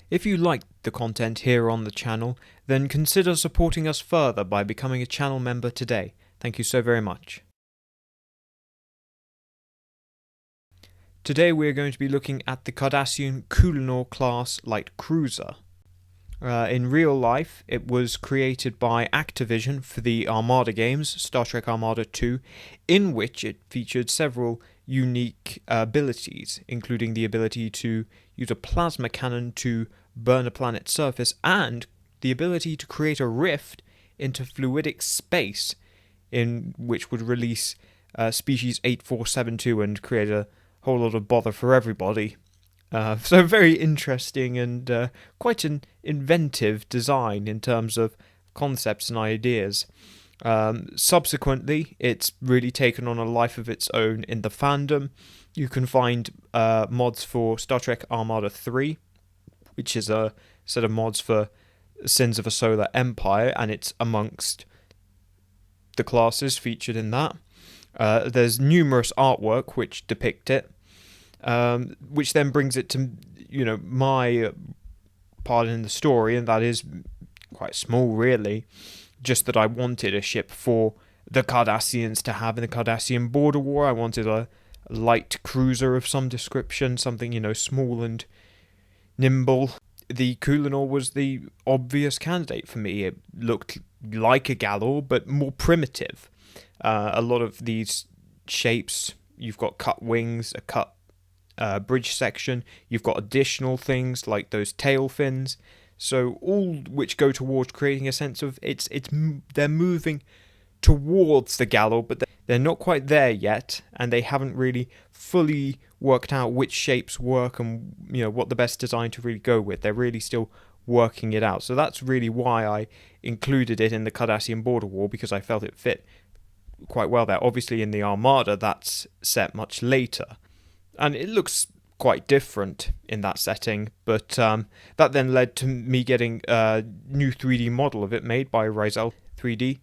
If you liked the content here on the channel, then consider supporting us further by becoming a channel member today. Thank you so very much. Today we are going to be looking at the Cardassian Kulinor Class light cruiser. In real life, it was created by Activision for the Armada games, Star Trek Armada 2, in which it featured several unique abilities, including the ability to use a plasma cannon to burn a planet's surface, and the ability to create a rift into fluidic space, in which would release species 8472 and create a whole lot of bother for everybody. So very interesting and quite an inventive design in terms of concepts and ideas. Subsequently, it's really taken on a life of its own in the fandom. You can find mods for Star Trek Armada 3, which is a set of mods for Sins of a Solar Empire, and it's amongst the classes featured in that. There's numerous artwork which depict it, which then brings it to, my part in the story, and that is quite small, really. Just that I wanted a ship for the Cardassians to have in the Cardassian Border War. I wanted a light cruiser of some description, something, small and nimble. The Kulinor was the obvious candidate for me. It looked like a Galor, but more primitive. A lot of these shapes, you've got cut wings, a cut bridge section, you've got additional things like those tail fins, so all which go towards creating a sense of they're moving towards the Galor, but they're not quite there yet, and they haven't really fully worked out which shapes work and what the best design to really go with. They're really still working it out, so that's really why I included it in the Cardassian Border War, because I felt it fit quite well there. Obviously in the Armada that's set much later, and it looks quite different in that setting, but that then led to me getting a new 3D model of it made by Rizal 3D,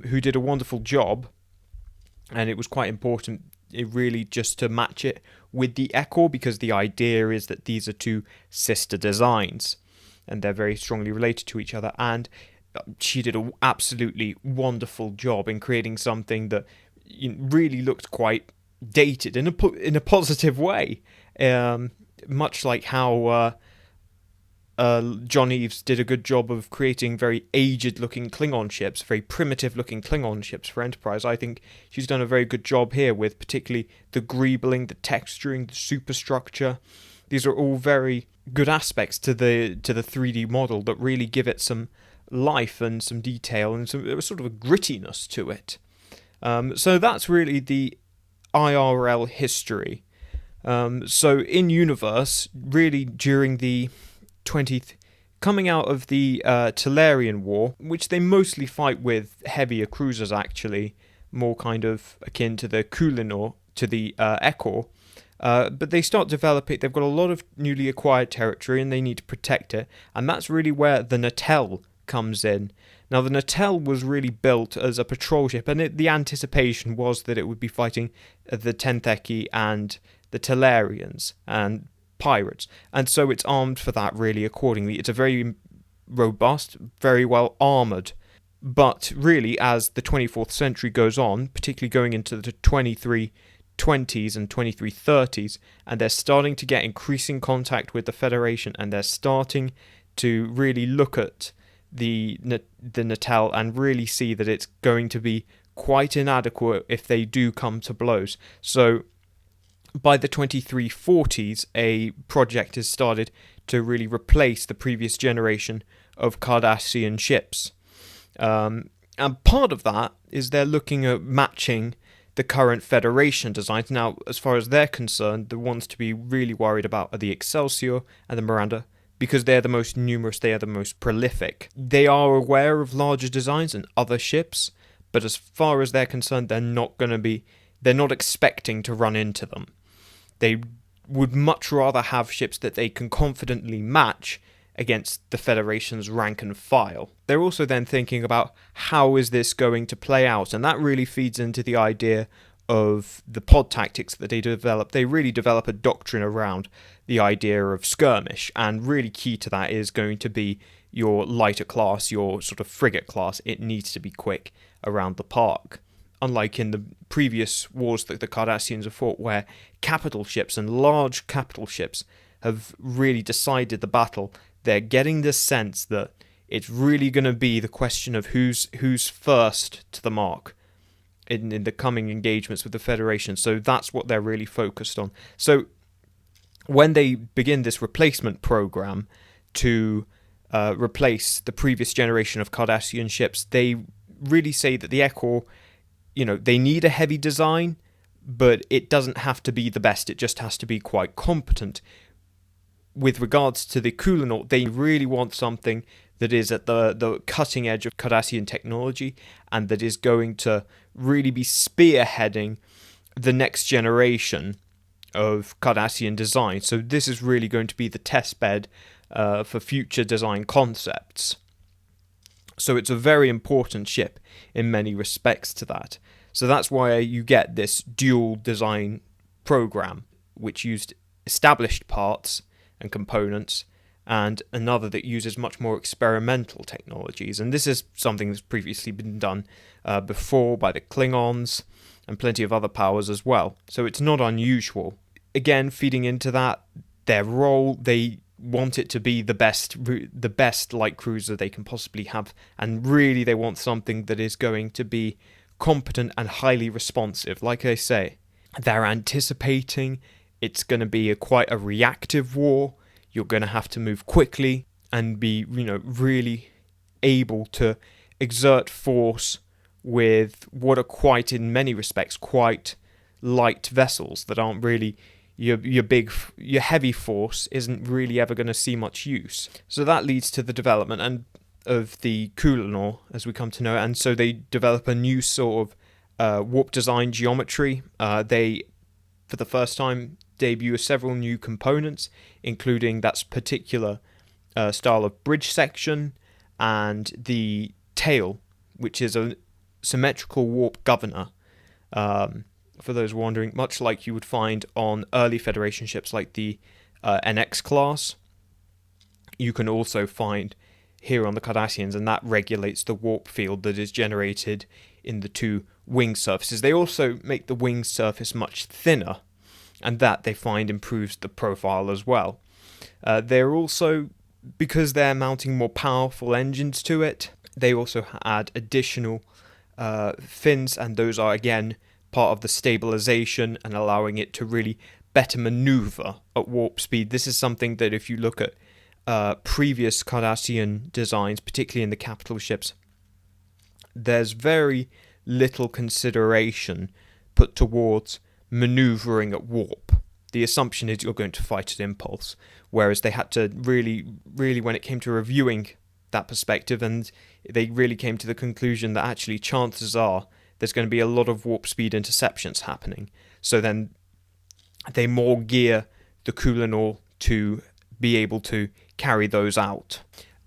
who did a wonderful job, and it was quite important really just to match it with the Echo, because the idea is that these are two sister designs and they're very strongly related to each other, and she did an absolutely wonderful job in creating something that really looked quite dated in a positive way, much like how John Eves did a good job of creating very aged-looking Klingon ships, very primitive-looking Klingon ships for Enterprise. I think she's done a very good job here with particularly the greebling, the texturing, the superstructure. These are all very good aspects to the 3D model that really give it some life and some detail and some sort of a grittiness to it. So that's really the IRL history. So in universe, really during the 20th, coming out of the Talarian War, which they mostly fight with heavier cruisers actually, more kind of akin to the Kulinor, to the Echo, but they start developing, they've got a lot of newly acquired territory and they need to protect it, and that's really where the Natel comes in. Now, the Natel was really built as a patrol ship, and the anticipation was that it would be fighting the Tentheki and the Talarians and pirates, and so it's armed for that really accordingly. It's a very robust, very well armoured, but really as the 24th century goes on, particularly going into the 2320s and 2330s, and they're starting to get increasing contact with the Federation, and they're starting to really look at the Natel and really see that it's going to be quite inadequate if they do come to blows. So by the 2340s, a project has started to really replace the previous generation of Cardassian ships. And part of that is they're looking at matching the current Federation designs. Now, as far as they're concerned, the ones to be really worried about are the Excelsior and the Miranda, because they're the most numerous, they are the most prolific. They are aware of larger designs and other ships, but as far as they're concerned, they're not expecting to run into them. They would much rather have ships that they can confidently match against the Federation's rank and file. They're also then thinking about how is this going to play out, and that really feeds into the idea of the pod tactics that they develop, they really develop a doctrine around the idea of skirmish, and really key to that is going to be your lighter class, your sort of frigate class. It needs to be quick around the park. Unlike in the previous wars that the Cardassians have fought, where capital ships and large capital ships have really decided the battle, they're getting this sense that it's really going to be the question of who's first to the mark in the coming engagements with the Federation. So that's what they're really focused on. So when they begin this replacement program to replace the previous generation of Cardassian ships, they really say that the Echo, they need a heavy design, but it doesn't have to be the best. It just has to be quite competent. With regards to the Kulinor, they really want something that is at the cutting edge of Cardassian technology, and that is going to really be spearheading the next generation of Cardassian design. So this is really going to be the test bed for future design concepts. So it's a very important ship in many respects to that. So that's why you get this dual design program, which used established parts and components, and another that uses much more experimental technologies. And this is something that's previously been done before by the Klingons and plenty of other powers as well. So it's not unusual. Again, feeding into that, their role, they want it to be the best light cruiser they can possibly have, and really they want something that is going to be competent and highly responsive. Like I say, they're anticipating it's going to be quite a reactive war. You're going to have to move quickly and be, really able to exert force with what are quite, in many respects, quite light vessels that aren't really your heavy force isn't really ever going to see much use. So that leads to the development of the Kulinor, as we come to know it. And so they develop a new sort of warp design geometry. They, for the first time, debut several new components, including that particular style of bridge section and the tail, which is a symmetrical warp governor. For those wondering, much like you would find on early Federation ships like the NX class, you can also find here on the Cardassians, and that regulates the warp field that is generated in the two wing surfaces. They also make the wing surface much thinner, and that they find improves the profile as well. They're also, because they're mounting more powerful engines to it, they also add additional fins, and those are again part of the stabilization and allowing it to really better maneuver at warp speed. This is something that if you look at previous Cardassian designs, particularly in the capital ships, there's very little consideration put towards maneuvering at warp. The assumption is you're going to fight at impulse, whereas they had to really, when it came to reviewing that perspective, and they really came to the conclusion that actually chances are there's going to be a lot of warp speed interceptions happening. So then they more gear the Kulinor to be able to carry those out.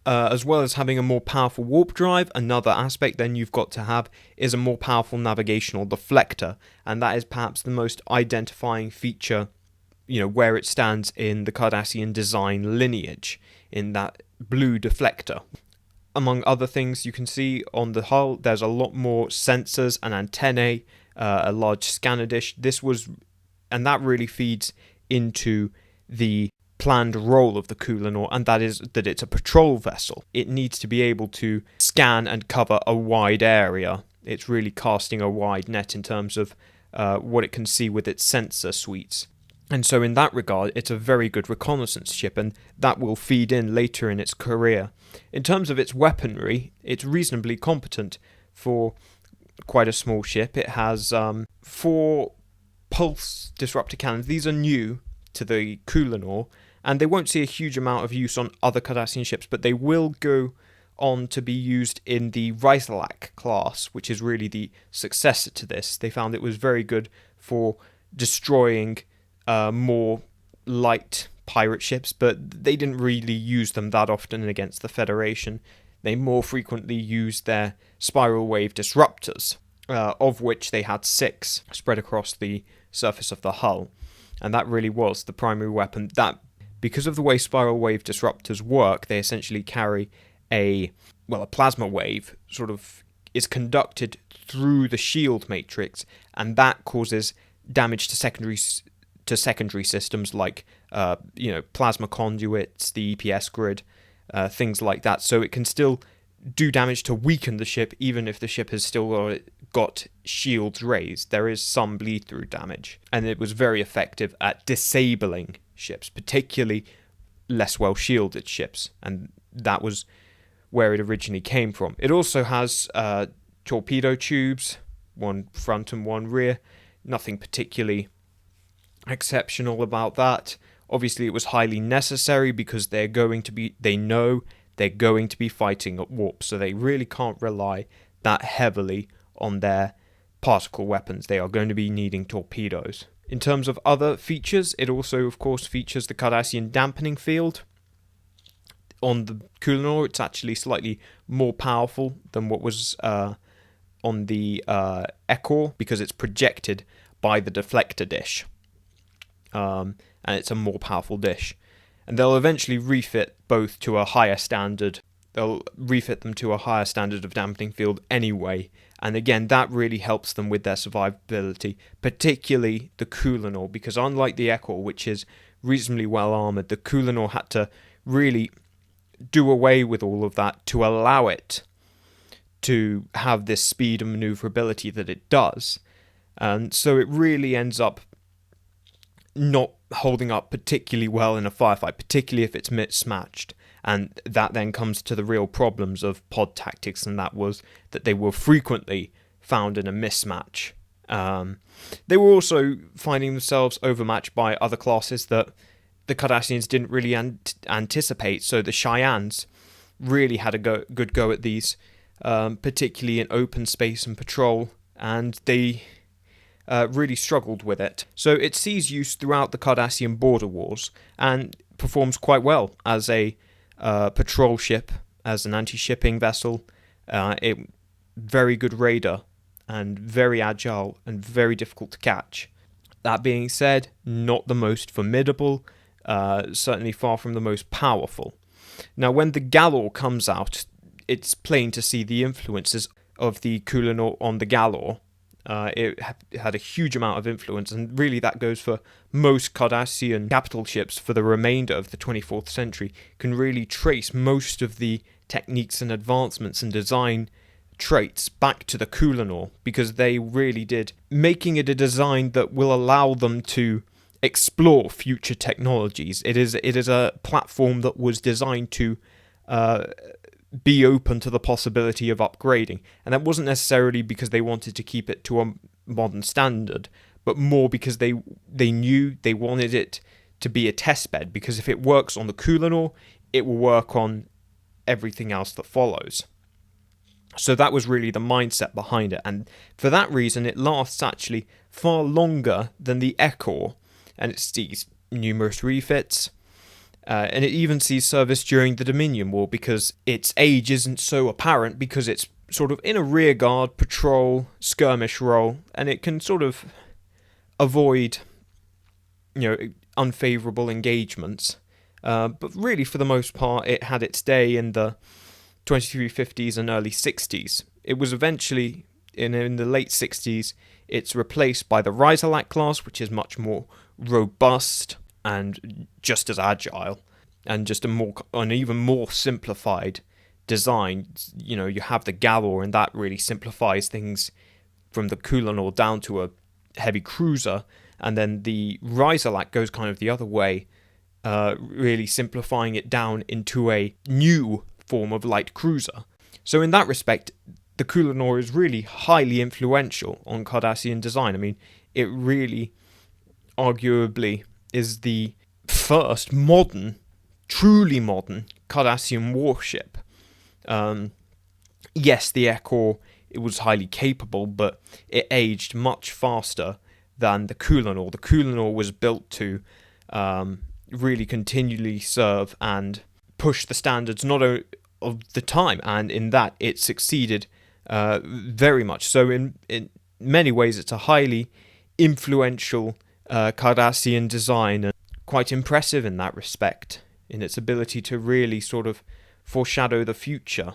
As well as having a more powerful warp drive, another aspect then you've got to have is a more powerful navigational deflector, and that is perhaps the most identifying feature, where it stands in the Cardassian design lineage, in that blue deflector. Among other things you can see on the hull, there's a lot more sensors and antennae, a large scanner dish. And that really feeds into the planned role of the Kulinor, and that is that it's a patrol vessel. It needs to be able to scan and cover a wide area. It's really casting a wide net in terms of what it can see with its sensor suites. And so in that regard, it's a very good reconnaissance ship, and that will feed in later in its career. In terms of its weaponry, it's reasonably competent for quite a small ship. It has 4 pulse disruptor cannons. These are new to the Kulinor, and they won't see a huge amount of use on other Cardassian ships, but they will go on to be used in the Rysalak class, which is really the successor to this. They found it was very good for destroying more light pirate ships, but they didn't really use them that often against the Federation. They more frequently used their spiral wave disruptors. of which they had 6 spread across the surface of the hull. And that really was the primary weapon. That, because of the way spiral wave disruptors work, they essentially carry a plasma wave sort of is conducted through the shield matrix, and that causes damage to secondary systems like plasma conduits, the EPS grid, things like that. So it can still do damage to weaken the ship, even if the ship has still got shields raised. There is some bleed through damage, and it was very effective at disabling ships, particularly less well shielded ships, and that was where it originally came from. It also has torpedo tubes, one front and one rear. Nothing particularly exceptional about that. Obviously, it was highly necessary because they know they're going to be fighting at warp, so they really can't rely that heavily on their particle weapons. They are going to be needing torpedoes. In terms of other features, it also, of course, features the Cardassian dampening field. On the Kulinor, it's actually slightly more powerful than what was on the Ekor, because it's projected by the deflector dish. And it's a more powerful dish. And they'll eventually refit both to a higher standard. They'll refit them to a higher standard of dampening field anyway. And again, that really helps them with their survivability, particularly the Kulinor, because unlike the Ekor, which is reasonably well armoured, the Kulinor had to really do away with all of that to allow it to have this speed and manoeuvrability that it does. And so it really ends up not holding up particularly well in a firefight, particularly if it's mismatched. And that then comes to the real problems of pod tactics, and that was that they were frequently found in a mismatch. They were also finding themselves overmatched by other classes that the Cardassians didn't really anticipate. So the Cheyennes really had a good go at these, particularly in open space and patrol, and they really struggled with it. So it sees use throughout the Cardassian Border Wars and performs quite well as a patrol ship, as an anti-shipping vessel. Very good raider and very agile and very difficult to catch. That being said, not the most formidable, certainly far from the most powerful. Now, when the Galor comes out, it's plain to see the influences of the Kulinor on the Galor. It had a huge amount of influence, and really that goes for most Cardassian capital ships for the remainder of the 24th century. Can really trace most of the techniques and advancements and design traits back to the Kulinor, because they really did, making it a design that will allow them to explore future technologies. It is a platform that was designed to be open to the possibility of upgrading, and that wasn't necessarily because they wanted to keep it to a modern standard, but more because they knew they wanted it to be a test bed, because if it works on the Kulinor, it will work on everything else that follows. So that was really the mindset behind it, and for that reason it lasts actually far longer than the Ekor, and it sees numerous refits. And it even sees service during the Dominion War, because its age isn't so apparent, because it's sort of in a rearguard, patrol, skirmish role, and it can sort of avoid, unfavourable engagements. But really, for the most part, it had its day in the 2350s and early 60s. It was eventually, in the late 60s, it's replaced by the Ryzalak class, which is much more robust and just as agile, and just an even more simplified design. You have the Galor, and that really simplifies things from the Kulinor down to a heavy cruiser, and then the Ryzalak goes kind of the other way, really simplifying it down into a new form of light cruiser. So in that respect, the Kulinor is really highly influential on Cardassian design. I mean, it really arguably is the first truly modern Cardassian warship. Yes, the Ekor, it was highly capable, but it aged much faster than the Kulinor. The Kulinor was built to really continually serve and push the standards not of the time, and in that it succeeded very much so. In many ways, it's a highly influential Cardassian design, and quite impressive in that respect, in its ability to really sort of foreshadow the future